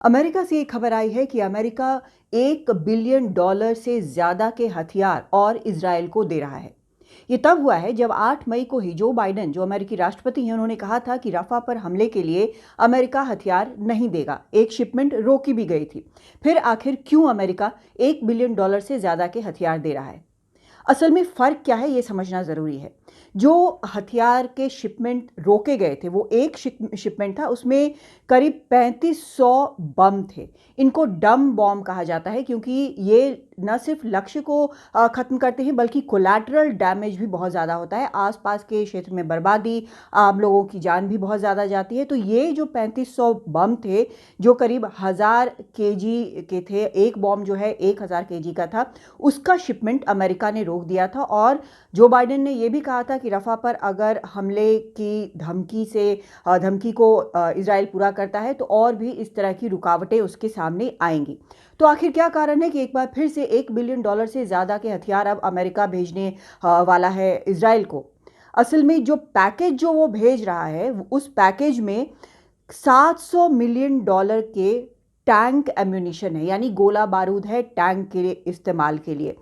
America से एक खबर आई है कि अमेरिका $1 बिलियन से ज्यादा के हथियार और इजराइल को दे रहा है। ये तब हुआ है जब 8 मई को ही जो बाइडेन, जो अमेरिकी राष्ट्रपति हैं, उन्होंने कहा था कि रफा पर हमले के लिए अमेरिका हथियार नहीं देगा। एक शिपमेंट रोकी भी गई थी। फिर आखिर क्यों अमेरिका $1 बिलियन से ज्यादा के हथियार दे रहा है? असल में फर्क क्या है, ये समझना जरूरी है। जो हथियार के शिपमेंट रोके गए थे, वो एक शिपमेंट था, उसमें करीब 3500 बम थे। इनको डम बॉम्ब कहा जाता है क्योंकि ये न सिर्फ लक्ष्य को खत्म करते हैं, बल्कि कोलैटरल डैमेज भी बहुत ज़्यादा होता है। आसपास के क्षेत्र में बर्बादी, आम लोगों की जान भी बहुत ज़्यादा जाती है। तो ये जो 3500 बम थे, जो करीब 1000 केजी के थे, एक बॉम्ब जो है 1000 केजी का था, उसका शिपमेंट अमेरिका ने रोक दिया था। और जो बाइडेन ने यह भी कहा था कि रफा पर अगर हमले की धमकी को इजराइल पूरा करता है तो और भी इस तरह की रुकावटें उसके सामने आएंगी। तो आखिर क्या कारण है कि एक बार फिर से $1 बिलियन से ज्यादा के हथियार अब अमेरिका भेजने वाला है इजराइल को? असल में जो पैकेज जो वो भेज रहा है, उस पैकेज में $700 मिलियन के टैंक एम्यूनिशन है, यानी गोला बारूद है टैंक के इस्तेमाल के लिए।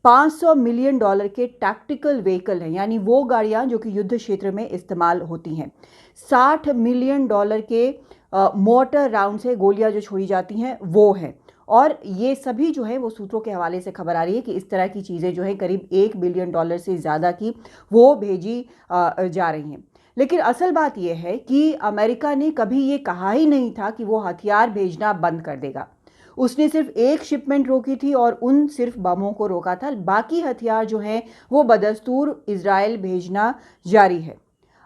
$500 मिलियन के टैक्टिकल व्हीकल हैं, यानी वो गाड़ियां जो कि युद्ध क्षेत्र में इस्तेमाल होती हैं। $60 मिलियन के मोर्टर राउंड से गोलियां जो छोड़ी जाती हैं वो हैं। और ये सभी जो है वो सूत्रों के हवाले से खबर आ रही है कि इस तरह की चीज़ें जो है करीब $1 बिलियन से ज़्यादा की वो भेजी जा रही हैं। लेकिन असल बात यह है कि अमेरिका ने कभी ये कहा ही नहीं था कि वो हथियार भेजना बंद कर देगा। उसने सिर्फ एक शिपमेंट रोकी थी और उन सिर्फ बमों को रोका था। बाकी हथियार जो हैं वो बदस्तूर इजराइल भेजना जारी है।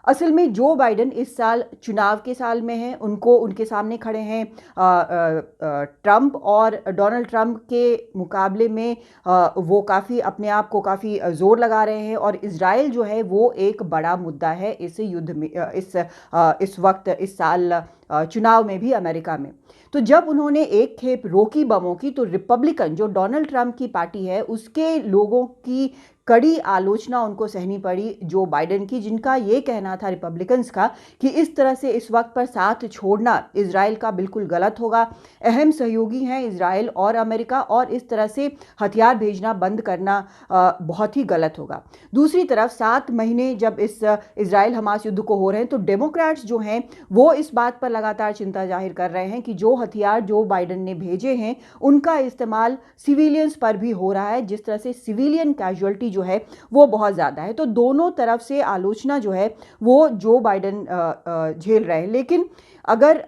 असल में जो बाइडेन इस साल चुनाव के साल में हैं, उनके सामने खड़े हैं ट्रंप, और डोनाल्ड ट्रंप के मुकाबले में वो काफ़ी अपने आप को काफ़ी जोर लगा रहे हैं। और इजराइल जो है वो एक बड़ा मुद्दा है इस युद्ध में, इस वक्त, इस साल चुनाव में भी अमेरिका में। तो जब उन्होंने एक खेप रोकी बमों की, तो रिपब्लिकन, जो डोनाल्ड ट्रंप की पार्टी है, उसके लोगों की कड़ी आलोचना उनको सहनी पड़ी जो बाइडेन की, जिनका ये कहना था, रिपब्लिकन्स का, कि इस तरह से इस वक्त पर साथ छोड़ना इजराइल का बिल्कुल गलत होगा। अहम सहयोगी हैं इजराइल और अमेरिका, और इस तरह से हथियार भेजना बंद करना बहुत ही गलत होगा। दूसरी तरफ 7 महीने जब इस इजराइल हमास युद्ध को हो रहे हैं, तो डेमोक्रेट्स जो हैं वो इस बात पर लगातार चिंता जाहिर कर रहे हैं कि जो हथियार जो बाइडेन ने भेजे हैं उनका इस्तेमाल सिविलियंस पर भी हो रहा है, जिस तरह से सिविलियन कैजुअलिटी जो है वो बहुत ज़्यादा है। तो दोनों तरफ से आलोचना जो है वो जो बाइडेन झेल रहे हैं। लेकिन अगर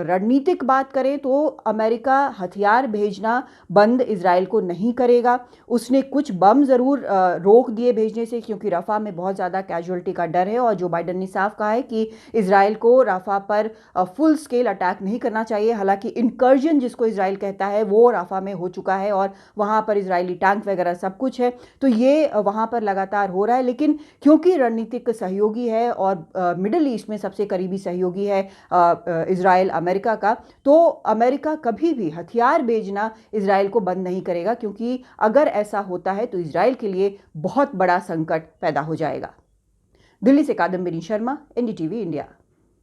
रणनीतिक बात करें तो अमेरिका हथियार भेजना बंद इजराइल को नहीं करेगा। उसने कुछ बम ज़रूर रोक दिए भेजने से, क्योंकि रफा में बहुत ज़्यादा कैजुअलिटी का डर है। और जो बाइडेन ने साफ कहा है कि इजराइल को रफा पर फुल स्केल अटैक नहीं करना चाहिए। हालांकि इनकर्जन जिसको इजराइल कहता है वो रफा में हो चुका है और वहाँ पर इजरायली टैंक वगैरह सब कुछ है, तो ये वहाँ पर लगातार हो रहा है। लेकिन क्योंकि रणनीतिक सहयोगी है और मिडिल ईस्ट में सबसे करीबी सहयोगी है इजराइल अमेरिका का, तो अमेरिका कभी भी हथियार भेजना इजराइल को बंद नहीं करेगा, क्योंकि अगर ऐसा होता है तो इजराइल के लिए बहुत बड़ा संकट पैदा हो जाएगा। दिल्ली से कादम्बिनी शर्मा, एनडीटीवी इंडिया।